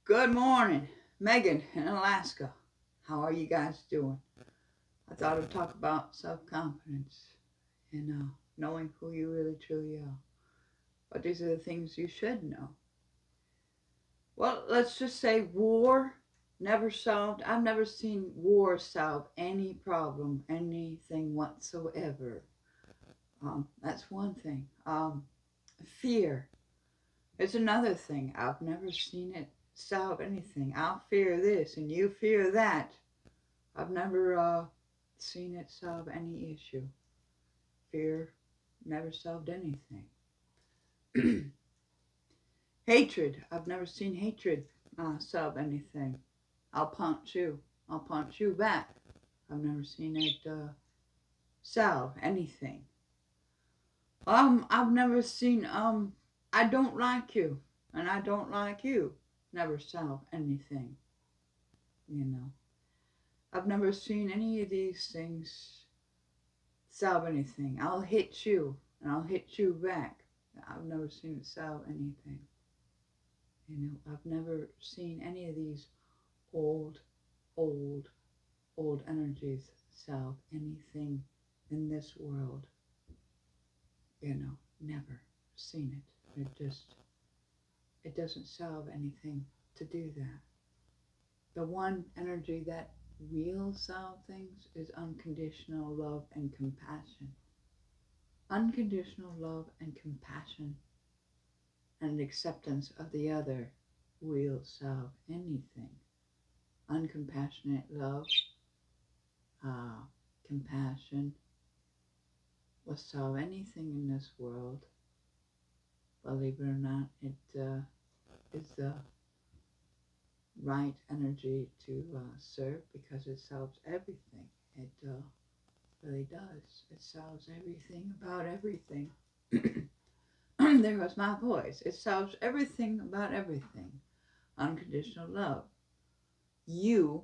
Good morning, Megan in Alaska. How are you guys doing? I thought I'd talk about self confidence and knowing who you really truly are. But these are the things you should know. Well, let's just say war never solved. I've never seen war solve any problem, anything whatsoever. That's one thing. Fear is another thing. I've never seen it solve anything. I'll fear this and you fear that. I've never seen it solve any issue. Fear never solved anything. Hatred. I've never seen hatred solve anything. I'll punch you. I'll punch you back. I've never seen it solve anything. I've never seen I don't like you and I don't like you. Never solve anything. You know. I've never seen any of these things solve anything. I'll hit you and I'll hit you back. I've never seen it solve anything. I've never seen any of these old, old, old energies solve anything in this world. Never seen it. It doesn't solve anything to do that. The one energy that will solve things is unconditional love and compassion. Unconditional love and compassion and acceptance of the other will solve anything. Uncompassionate love, uh, compassion will solve anything in this world. Believe it or not, it is the right energy to serve because it solves everything. It really does. It solves everything about everything. There was my voice. It solves everything about everything. Unconditional love. You,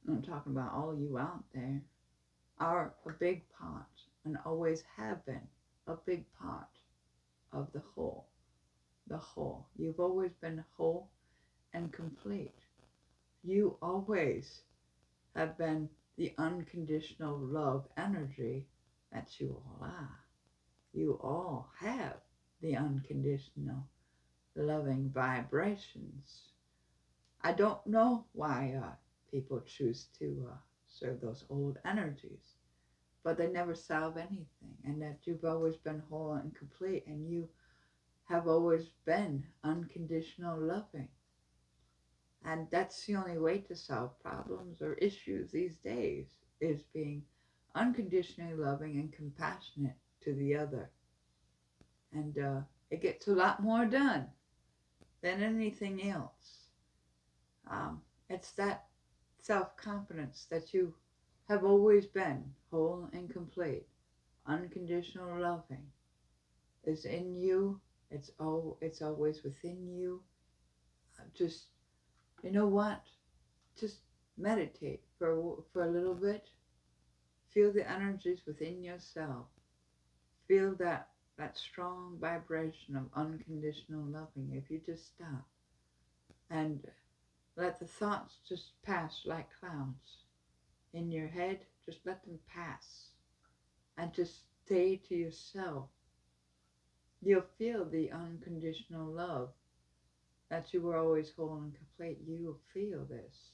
I'm talking about all you out there, are a big part and always have been a big part of the whole. The whole. You've always been whole and complete. You always have been the unconditional love energy that you all are. You all have the unconditional loving vibrations. I don't know why people choose to serve those old energies, but they never solve anything. And that you've always been whole and complete, and you have always been unconditional loving. And that's the only way to solve problems or issues these days is being unconditionally loving and compassionate to the other. And it gets a lot more done than anything else. It's that self-confidence that you have always been whole and complete, unconditional loving is in you. It's always within you. Just you know what? Just meditate for a little bit. Feel the energies within yourself. Feel that strong vibration of unconditional loving. If you just stop and let the thoughts just pass like clouds in your head, just let them pass and just stay to yourself. You'll feel the unconditional love that you were always whole and complete. You'll feel this.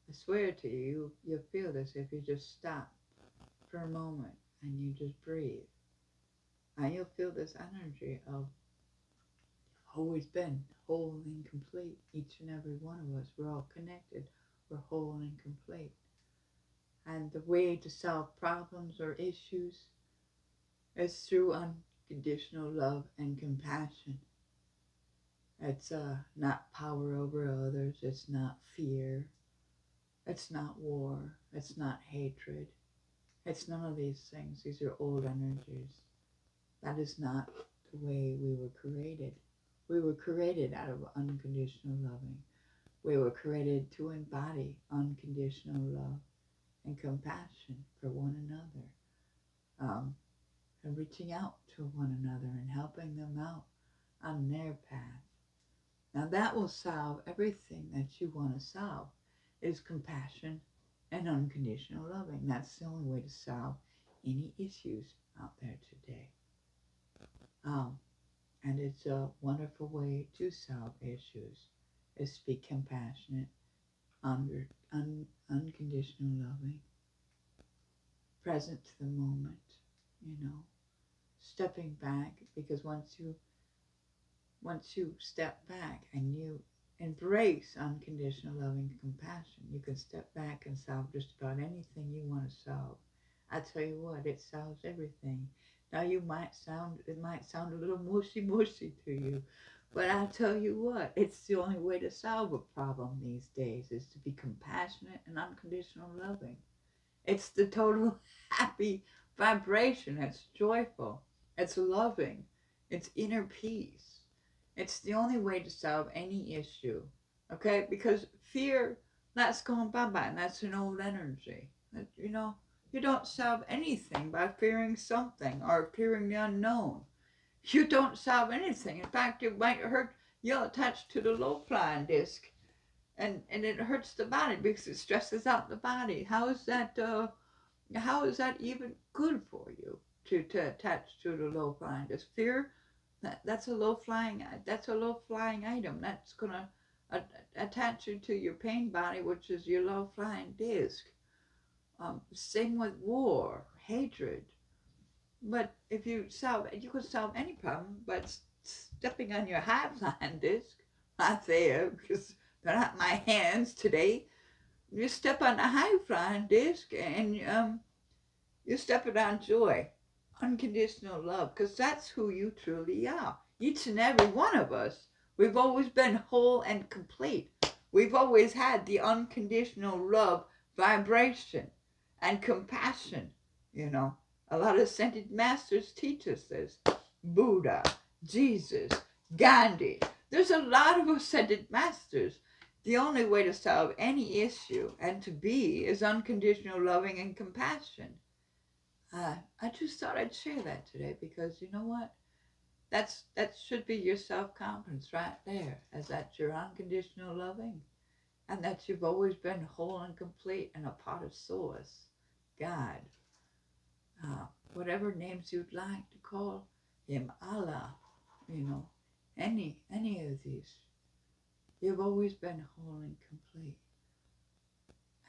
I swear to you, you'll feel this if you just stop for a moment and you just breathe. And you'll feel this energy of always been whole and complete. Each and every one of us, we're all connected. We're whole and complete. And the way to solve problems or issues is through unconditional love and compassion. It's not power over others. It's not fear. It's not war. It's not hatred. It's none of these things. These are old energies. That is not the way we were created. We were created out of unconditional loving. We were created to embody unconditional love and compassion for one another, and reaching out to one another and helping them out on their path. Now that will solve everything that you want to solve is compassion and unconditional loving. That's the only way to solve any issues out there today. Um, and it's a wonderful way to solve issues is to be compassionate, unconditional loving, present to the moment, you know, stepping back because once you step back and you embrace unconditional loving compassion, you can step back and solve just about anything you want to solve. I tell you what, it solves everything. Now it might sound a little mushy to you, but I tell you what, it's the only way to solve a problem these days is to be compassionate and unconditional loving. It's the total happy vibration. It's joyful. It's loving. It's inner peace. It's the only way to solve any issue. Okay? Because fear, that's gone bye bye. And that's an old energy. You know, you don't solve anything by fearing something or fearing the unknown. You don't solve anything. In fact, you might hurt, you're attached to the low flying disc and it hurts the body because it stresses out the body. How is that even good for you to attach to the low flying disc? Fear, that's a low flying item. That's gonna attach you to your pain body, which is your low flying disc. Same with war, hatred. But if you could solve any problem, but stepping on your high flying disc, not there because they're not my hands today. You step on the high flying disc and you step it on joy, unconditional love, because that's who you truly are. Each and every one of us, we've always been whole and complete. We've always had the unconditional love vibration and compassion. You know, a lot of ascended masters teach us this. Buddha, Jesus, Gandhi. There's a lot of ascended masters. The only way to solve any issue and to be is unconditional loving and compassion. I just thought I'd share that today because you know what? That should be your self confidence right there, as that you're unconditional loving, and that you've always been whole and complete and a part of Source, God, whatever names you'd like to call Him, Allah, you know, any of these. You've always been whole and complete,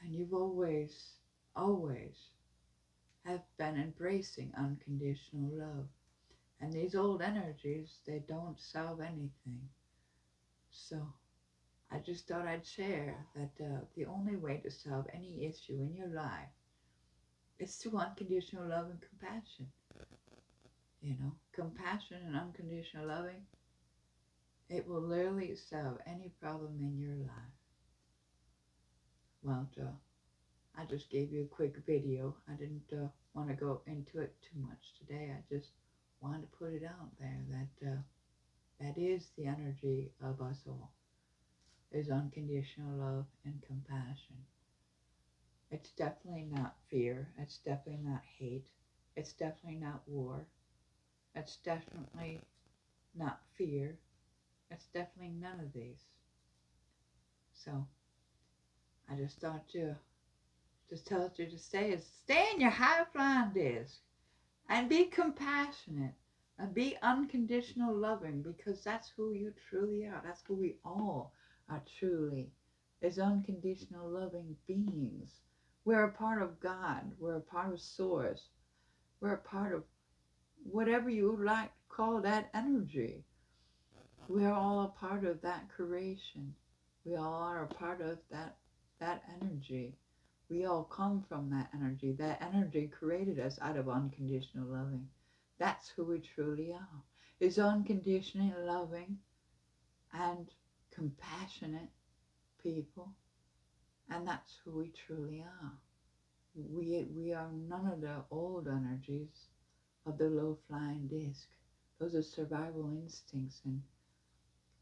and you've always have been embracing unconditional love. And these old energies, they don't solve anything. So I just thought I'd share that the only way to solve any issue in your life is through unconditional love and compassion. You know, compassion and unconditional loving, it will literally solve any problem in your life. Well, I just gave you a quick video. I didn't want to go into it too much today. I just wanted to put it out there that that is the energy of us all, is unconditional love and compassion. It's definitely not fear. It's definitely not hate. It's definitely not war. It's definitely not fear. It's definitely none of these. So I just thought to just tell you to stay in your high flying disc and be compassionate and be unconditional loving because that's who you truly are. That's who we all are truly, as unconditional loving beings. We're a part of God. We're a part of Source. We're a part of whatever you would like to call that energy. We're all a part of that creation. We all are a part of that energy. We all come from that energy. That energy created us out of unconditional loving. That's who we truly are. Is unconditionally loving and compassionate people. And that's who we truly are. We are none of the old energies of the low flying disc. Those are survival instincts, and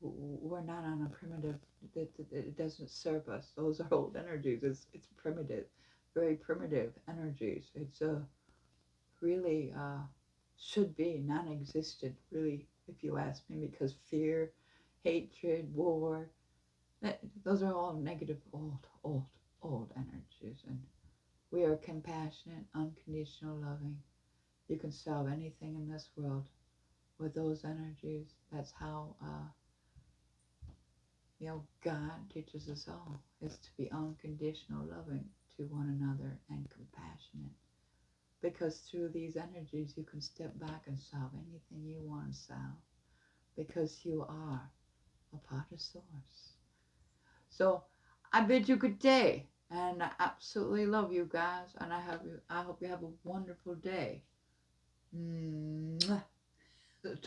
we're not on a primitive that it doesn't serve us. Those are old energies. It's primitive, very primitive energies. It's really should be non-existent, really, if you ask me, because fear, hatred, war. Those are all negative, old energies. And we are compassionate, unconditional loving. You can solve anything in this world with those energies. That's how God teaches us all, is to be unconditional loving to one another and compassionate. Because through these energies, you can step back and solve anything you want to solve. Because you are a part of Source. So I bid you good day, and I absolutely love you guys, and I hope you have a wonderful day. Mwah. Talk